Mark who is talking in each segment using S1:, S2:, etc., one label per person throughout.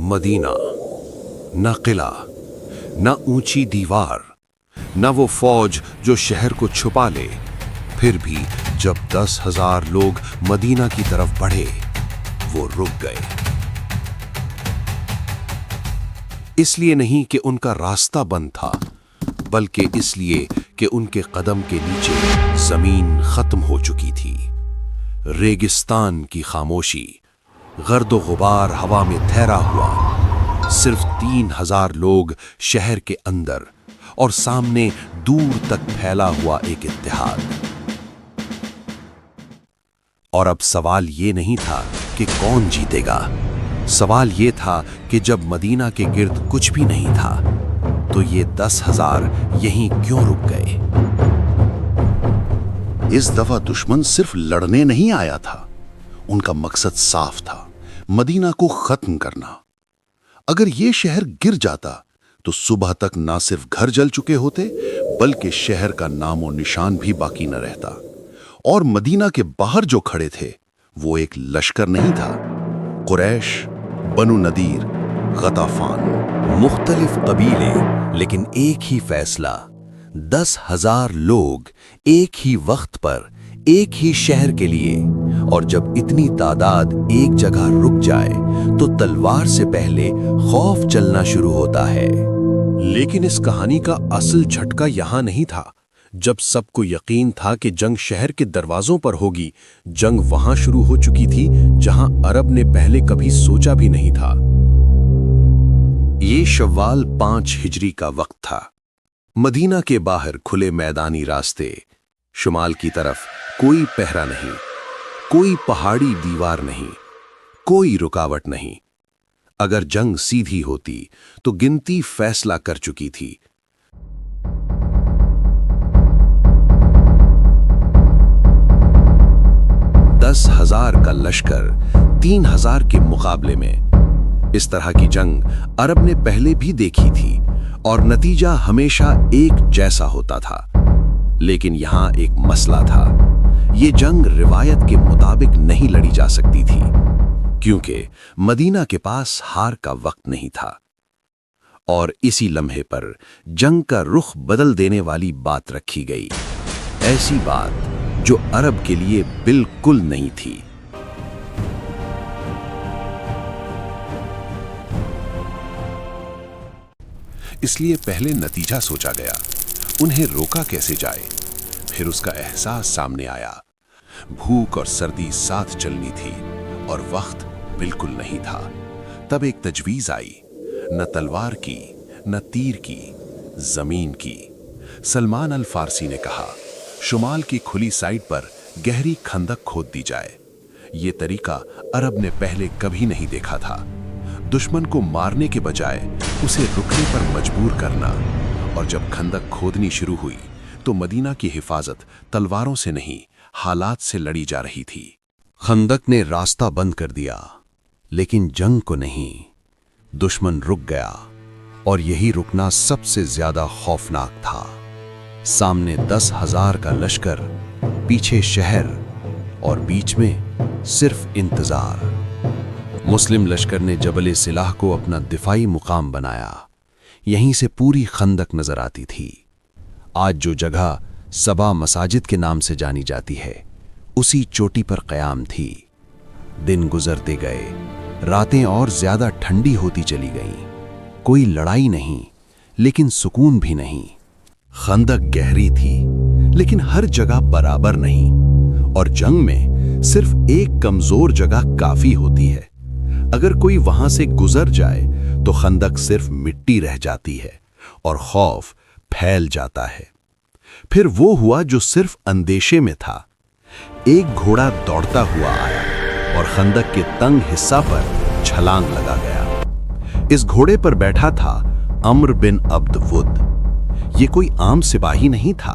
S1: Medina, न किला, न ऊंची दीवार, न वो फौज जो शहर को छुपा ले। फिर भी जब 10,000 लोग मदीना की तरफ बढ़े, वो रुक गए। इसलिए नहीं कि उनका रास्ता बंद था, बल्कि इसलिए कि उनके कदम के नीचे जमीन खत्म हो चुकी थी। रेगिस्तान की खामोशी, गर्द गुबार हवा में ठहरा हुआ। सिर्फ 3,000 लोग शहर के अंदर, और सामने दूर तक फैला हुआ एक इत्तेहाद। और अब सवाल ये नहीं था कि कौन जीतेगा, सवाल ये था कि जब मदीना के गिर्द कुछ भी नहीं था, तो ये 10,000 यहीं क्यों रुक गए?
S2: इस दफा दुश्मन सिर्फ लड़ने नहीं आया था, उनका मकसद साफ था, मदीना को खत्म करना। अगर ये शहर गिर जाता तो सुबह तक ना सिर्फ घर जल चुके होते, बल्कि शहर का नामो निशान भी बाकी न रहता। और मदीना के बाहर जो खड़े थे, वो एक लश्कर नहीं था, कुरैश, बनु नदीर, गताफान।
S1: मुख्तलिफ कबीले, लेकिन एक ही फैसला। 10,000 लोग एक ही वक्त पर, एक ही शहर के लिए। और जब इतनी तादाद एक जगह रुक जाए, तो तलवार से पहले खौफ चलना शुरू होता है। लेकिन इस कहानी का असल झटका यहां नहीं था। जब सबको यकीन था कि जंग शहर के दरवाजों पर होगी, जंग वहां शुरू हो चुकी थी जहां अरब ने पहले कभी सोचा भी नहीं था। ये शव्वाल 5 हिजरी का वक्त था। मदीना के बाहर खुले मैदानी रास्ते, शुमाल की तरफ कोई पहरा नहीं, कोई पहाड़ी दीवार नहीं, कोई रुकावट नहीं। अगर जंग सीधी होती तो गिनती फैसला कर चुकी थी। दस 10,000 का लश्कर 3,000 के मुकाबले में। इस तरह की जंग अरब ने पहले भी देखी थी, और नतीजा हमेशा एक जैसा होता था। लेकिन यहां एक मसला था। ये जंग रिवायत के मुताबिक नहीं लड़ी जा सकती थी, क्योंकि मदीना के पास हार का वक्त नहीं था। और इसी लम्हे पर जंग का रुख बदल देने वाली बात रखी गई, ऐसी बात जो अरब के लिए बिल्कुल नहीं थी। इसलिए पहले नतीजा सोचा गया, उन्हें रोका कैसे जाए। फिर उसका एहसास सामने आया। भूख और सर्दी साथ चलनी थी, और वक्त बिल्कुल नहीं था। तब एक तजवीज आई, न तलवार की, न तीर की, जमीन की। सलमान अल फारसी ने कहा, शुमाल की खुली साइड पर गहरी खंदक खोद दी जाए। ये तरीका अरब ने पहले कभी नहीं देखा था। दुश्मन को मारने के बजाय उसे रुकने पर मजबूर करना। और जब खंदक खोदनी शुरू हुई, तो मदीना की हिफाजत तलवारों से नहीं, हालात से लड़ी जा रही थी। खंदक ने रास्ता बंद कर दिया, लेकिन जंग को नहीं। दुश्मन रुक गया, और यही रुकना सबसे ज्यादा खौफनाक था। सामने 10,000 का लश्कर, पीछे शहर, और बीच में सिर्फ इंतजार। मुस्लिम लश्कर ने जबल सिलाह को अपना दिफाई मुकाम बनाया। यहीं से पूरी खंदक नजर आती थी। आज जो जगह सबा मसाजिद के नाम से जानी जाती है, उसी चोटी पर कयाम थी। दिन गुजरते गए, रातें और ज्यादा ठंडी होती चली गईं। कोई लड़ाई नहीं, लेकिन सुकून भी नहीं। खंदक गहरी थी, लेकिन हर जगह बराबर नहीं। और जंग में सिर्फ एक कमजोर जगह काफी होती है। अगर कोई वहां से गुजर जाए, तो खंदक सिर्फ मिट्टी रह जाती है, और खौफ फैल जाता है। फिर वो हुआ जो सिर्फ अंदेशे में था। एक घोड़ा दौड़ता हुआ आया, और खंदक के तंग हिस्सा पर छलांग लगा गया। इस घोड़े पर बैठा था अम्र बिन अब्द वुद। ये कोई आम सिपाही नहीं था।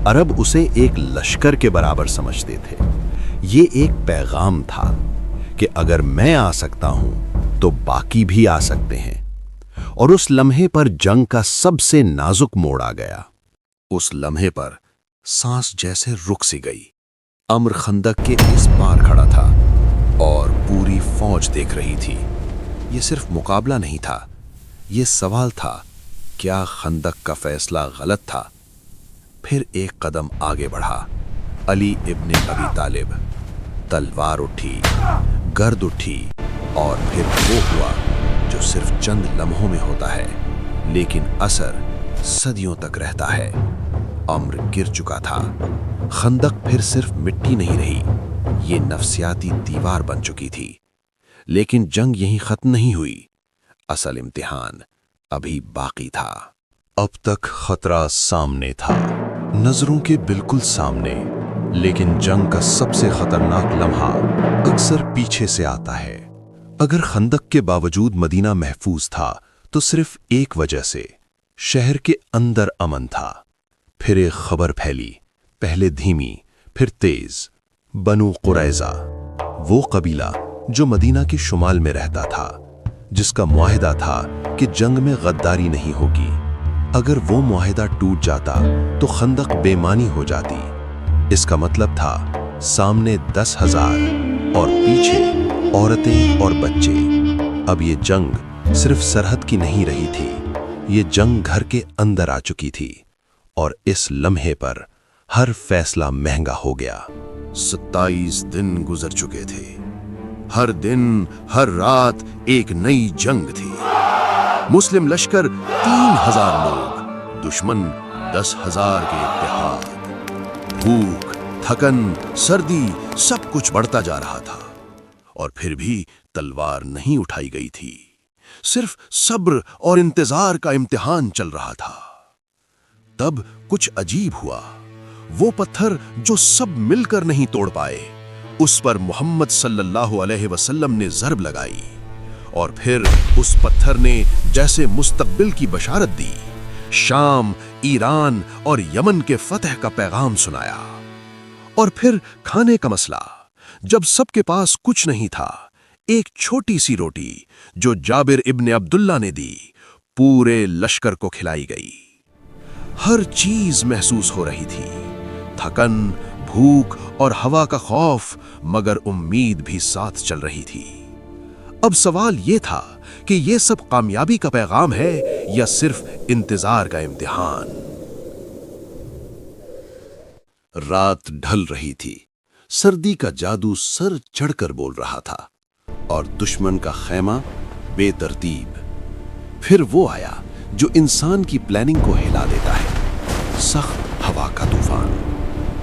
S1: अरब उसे एक लश्कर के बराबर समझते थे। ये एक पैगाम था कि अगर मैं आ सकता हूं, तो बाकी भी आ सकते हैं। और उस लम्हे पर जंग का सबसे नाजुक मोड़ आ गया। उस लम्हे पर सांस जैसे रुक सी गई। अम्र खंदक के इस पार खड़ा था, और पूरी फौज देख रही थी। یہ صرف مقابلہ نہیں تھا، یہ سوال تھا، کیا خندق کا فیصلہ غلط تھا؟ پھر ایک قدم آگے بڑھا علی ابن ابی طالب۔ تلوار اٹھی، گرد اٹھی، اور پھر وہ ہوا جو صرف چند لمحوں میں ہوتا ہے لیکن اثر صدیوں تک رہتا ہے۔ امر گر چکا تھا، خندق پھر صرف مٹی نہیں رہی، یہ نفسیاتی دیوار بن چکی تھی۔ لیکن جنگ یہیں ختم نہیں ہوئی، اصل امتحان ابھی باقی تھا۔ اب تک خطرہ سامنے تھا، نظروں کے بالکل سامنے، لیکن جنگ کا سب سے خطرناک لمحہ اکثر پیچھے سے آتا ہے۔ اگر خندق کے باوجود مدینہ محفوظ تھا تو صرف ایک وجہ سے، شہر کے اندر امن تھا۔ پھر ایک خبر پھیلی، پہلے دھیمی پھر تیز۔ بنو قریظہ، وہ قبیلہ جو مدینہ کے شمال میں رہتا تھا، جس کا معاہدہ تھا کہ جنگ میں غداری نہیں ہوگی، اگر وہ معاہدہ ٹوٹ جاتا تو خندق بے معنی ہو جاتی۔ اس کا مطلب تھا سامنے 10,000 اور پیچھے عورتیں اور بچے۔ اب یہ جنگ صرف سرحد کی نہیں رہی تھی، یہ جنگ گھر کے اندر آ چکی تھی، اور اس لمحے پر ہر فیصلہ مہنگا ہو گیا۔ 27 دن گزر چکے تھے، ہر دن ہر رات ایک نئی جنگ تھی۔ مسلم لشکر 3,000 لوگ، دشمن 10,000 کے اتحاد۔ بھوک، تھکن، سردی، سب کچھ بڑھتا جا رہا تھا، اور پھر بھی تلوار نہیں اٹھائی گئی تھی۔ صرف صبر اور انتظار کا امتحان چل رہا تھا۔ تب کچھ عجیب ہوا، وہ پتھر جو سب مل کر نہیں توڑ پائے، اس پر محمد صلی اللہ علیہ وسلم نے ضرب لگائی، اور پھر اس پتھر نے جیسے مستقبل کی بشارت دی، شام، ایران اور یمن کے فتح کا پیغام سنایا۔ اور پھر کھانے کا مسئلہ، جب سب کے پاس کچھ نہیں تھا، ایک چھوٹی سی روٹی جو جابر ابن عبداللہ نے دی، پورے لشکر کو کھلائی گئی۔ ہر چیز محسوس ہو رہی تھی، تھکن، بھوک اور ہوا کا خوف، مگر امید بھی ساتھ چل رہی تھی۔ اب سوال یہ تھا کہ یہ سب کامیابی کا پیغام ہے یا صرف انتظار کا امتحان؟ رات ڈھل رہی تھی، سردی کا جادو سر چڑھ کر بول رہا تھا، اور دشمن کا خیمہ بے ترتیب۔ پھر وہ آیا جو انسان کی پلاننگ کو ہلا دیتا ہے، سخت ہوا کا طوفان۔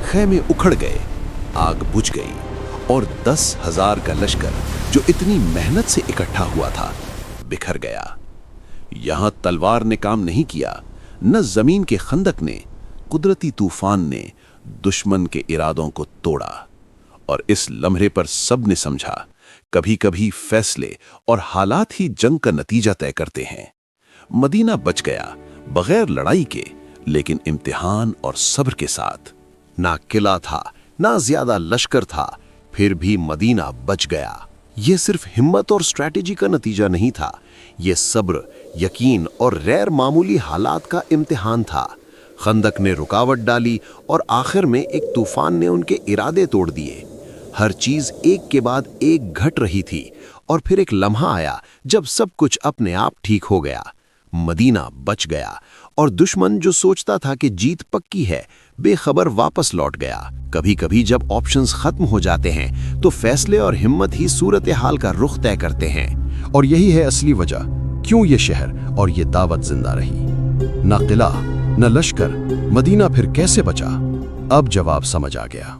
S1: خیمے اکھڑ گئے، آگ بجھ گئی، اور 10,000 کا لشکر جو اتنی محنت سے اکٹھا ہوا تھا بکھر گیا۔ یہاں تلوار نے کام نہیں کیا، نہ زمین کے خندق نے، قدرتی طوفان نے دشمن کے ارادوں کو توڑا۔ اور اس لمحے پر سب نے سمجھا، کبھی کبھی فیصلے اور حالات ہی جنگ کا نتیجہ طے کرتے ہیں۔ مدینہ بچ گیا، بغیر لڑائی کے، لیکن امتحان اور صبر کے ساتھ۔ نہ قلعہ تھا، نہ زیادہ لشکر تھا، پھر بھی مدینہ بچ گیا۔ یہ صرف ہمت اور اسٹریٹجی کا نتیجہ نہیں تھا، یہ صبر، یقین اور غیر معمولی حالات کا امتحان تھا۔ خندق نے رکاوٹ ڈالی، اور آخر میں ایک طوفان نے ان کے ارادے توڑ دیے۔ ہر چیز ایک کے بعد ایک گھٹ رہی تھی، اور پھر ایک لمحہ آیا جب سب کچھ اپنے آپ ٹھیک ہو گیا۔ مدینہ بچ گیا، اور دشمن جو سوچتا تھا کہ جیت پکی ہے، بے خبر واپس لوٹ گیا۔ کبھی کبھی جب آپشنز ختم ہو جاتے ہیں تو فیصلے اور ہمت ہی صورتحال کا رخ طے کرتے ہیں۔ اور یہی ہے اصلی وجہ کیوں یہ شہر اور یہ دعوت زندہ رہی۔ نہ قلعہ، نہ لشکر، مدینہ پھر کیسے بچا؟ اب جواب سمجھ آ گیا۔